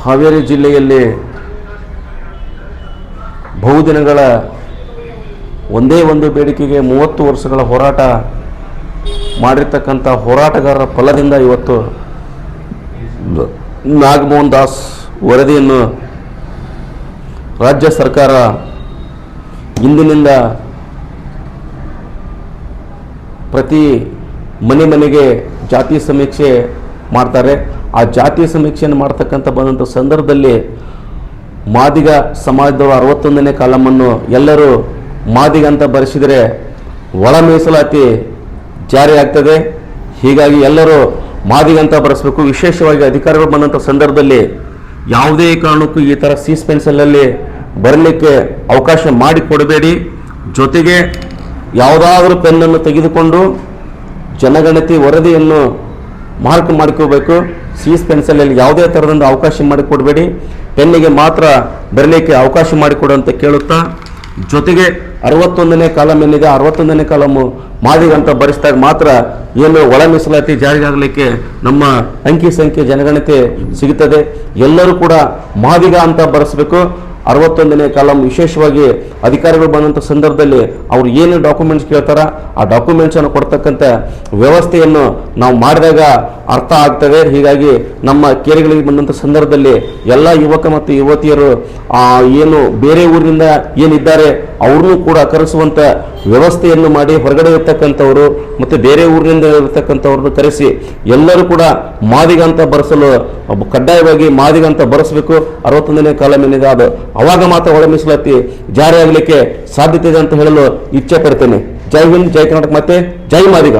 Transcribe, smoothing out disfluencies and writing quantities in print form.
ಹಾವೇರಿ ಜಿಲ್ಲೆಯಲ್ಲಿ ಬಹುದಿನಗಳ ಒಂದೇ ಒಂದು ಬೇಡಿಕೆಗೆ 30 ವರ್ಷಗಳ ಹೋರಾಟ ಮಾಡಿರ್ತಕ್ಕಂಥ ಹೋರಾಟಗಾರರ ಫಲದಿಂದ ಇವತ್ತು ನಾಗಮೋಹನ್ ದಾಸ್ ವರದಿಯನ್ನು ರಾಜ್ಯ ಸರ್ಕಾರ ಇಂದಿನಿಂದ ಪ್ರತಿ ಮನೆಗೆ ಜಾತಿ ಸಮೀಕ್ಷೆ ಮಾಡ್ತಾರೆ. ಆ ಜಾತಿ ಸಮೀಕ್ಷೆಯನ್ನು ಮಾಡ್ತಕ್ಕಂಥ ಬಂದಂಥ ಸಂದರ್ಭದಲ್ಲಿ ಮಾದಿಗ ಸಮಾಜದವರು 61ನೇ ಕಾಲಮನ್ನು ಎಲ್ಲರೂ ಮಾದಿಗ ಅಂತ ಬರೆಸಿದರೆ ಒಳ ಮೀಸಲಾತಿ ಜಾರಿ ಆಗ್ತದೆ. ಹೀಗಾಗಿ ಎಲ್ಲರೂ ಮಾದಿಗ ಅಂತ ಬರೆಸಬೇಕು. ವಿಶೇಷವಾಗಿ ಅಧಿಕಾರಿಗಳು ಬಂದಂಥ ಸಂದರ್ಭದಲ್ಲಿ ಯಾವುದೇ ಕಾರಣಕ್ಕೂ ಈ ಥರ ಸೀಸ್ ಪೆನ್ಸಿಲಲ್ಲಿ ಬರಲಿಕ್ಕೆ ಅವಕಾಶ ಮಾಡಿಕೊಡಬೇಡಿ. ಜೊತೆಗೆ ಯಾವುದಾದ್ರೂ ಪೆನ್ನನ್ನು ತೆಗೆದುಕೊಂಡು ಜನಗಣತಿ ವರದಿಯನ್ನು ಮಾರ್ಕ್ ಮಾಡ್ಕೋಬೇಕು. ಸೀಸ್ ಪೆನ್ಸಿಲಲ್ಲಿ ಯಾವುದೇ ಥರದಿಂದ ಅವಕಾಶ ಮಾಡಿಕೊಡಬೇಡಿ. ಪೆನ್ನಿಗೆ ಮಾತ್ರ ಬರಲಿಕ್ಕೆ ಅವಕಾಶ ಮಾಡಿಕೊಡು ಅಂತ ಕೇಳುತ್ತಾ, ಜೊತೆಗೆ 61ನೇ ಕಾಲಮ್ ಏನಿದೆ 61ನೇ ಕಾಲಮು ಮಾದಿಗ ಅಂತ ಬರೆಸಿದಾಗ ಮಾತ್ರ ಏನು ಒಳ ಮೀಸಲಾತಿ ಜಾರಿಯಾಗಲಿಕ್ಕೆ ನಮ್ಮ ಅಂಕಿ ಸಂಖ್ಯೆ ಜನಗಣತಿ ಸಿಗುತ್ತದೆ. ಎಲ್ಲರೂ ಕೂಡ ಮಾದಿಗ ಅಂತ ಬರೆಸಬೇಕು. 61ನೇ ಕಾಲಮ್ ವಿಶೇಷವಾಗಿ ಅಧಿಕಾರಿಗಳು ಬಂದಂಥ ಸಂದರ್ಭದಲ್ಲಿ ಅವ್ರು ಏನು ಡಾಕ್ಯುಮೆಂಟ್ಸ್ ಕೇಳ್ತಾರ ಆ ಡಾಕ್ಯುಮೆಂಟ್ಸನ್ನು ಕೊಡ್ತಕ್ಕಂಥ ವ್ಯವಸ್ಥೆಯನ್ನು ನಾವು ಮಾಡಿದಾಗ ಅರ್ಥ ಆಗ್ತದೆ. ಹೀಗಾಗಿ ನಮ್ಮ ಕೇರಿಗಳಿಗೆ ಬಂದಂಥ ಸಂದರ್ಭದಲ್ಲಿ ಎಲ್ಲ ಯುವಕ ಮತ್ತು ಯುವತಿಯರು ಏನು ಬೇರೆ ಊರಿನಿಂದ ಏನಿದ್ದಾರೆ ಅವ್ರನ್ನೂ ಕೂಡ ಕರೆಸುವಂಥ ವ್ಯವಸ್ಥೆಯನ್ನು ಮಾಡಿ, ಹೊರಗಡೆ ಇರ್ತಕ್ಕಂಥವರು ಮತ್ತು ಬೇರೆ ಊರಿನಿಂದ ಇರ್ತಕ್ಕಂಥವ್ರನ್ನು ಕರೆಸಿ ಎಲ್ಲರೂ ಕೂಡ ಮಾದಿಗ ಅಂತ ಬರೆಸಲು ಕಡ್ಡಾಯವಾಗಿ ಮಾದಿಗ ಅಂತ ಬರೆಸಬೇಕು. 61ನೇ ಕಾಲಮ್ ಏನಿದೆ ಅದು ಅವಾಗ ಮಾತ್ರ ಒಳ ಮೀಸಲಾತಿ ಜಾರಿ ಆಗಲಿಕ್ಕೆ ಸಾಧ್ಯತೆ ಇದೆ ಅಂತ ಹೇಳಲು ಇಚ್ಛೆ ಪಡ್ತೇನೆ. ಜೈ ಹಿಂದ್, ಜೈ ಕರ್ನಾಟಕ, ಮತ್ತೆ ಜೈ ಮಾದಿಗ.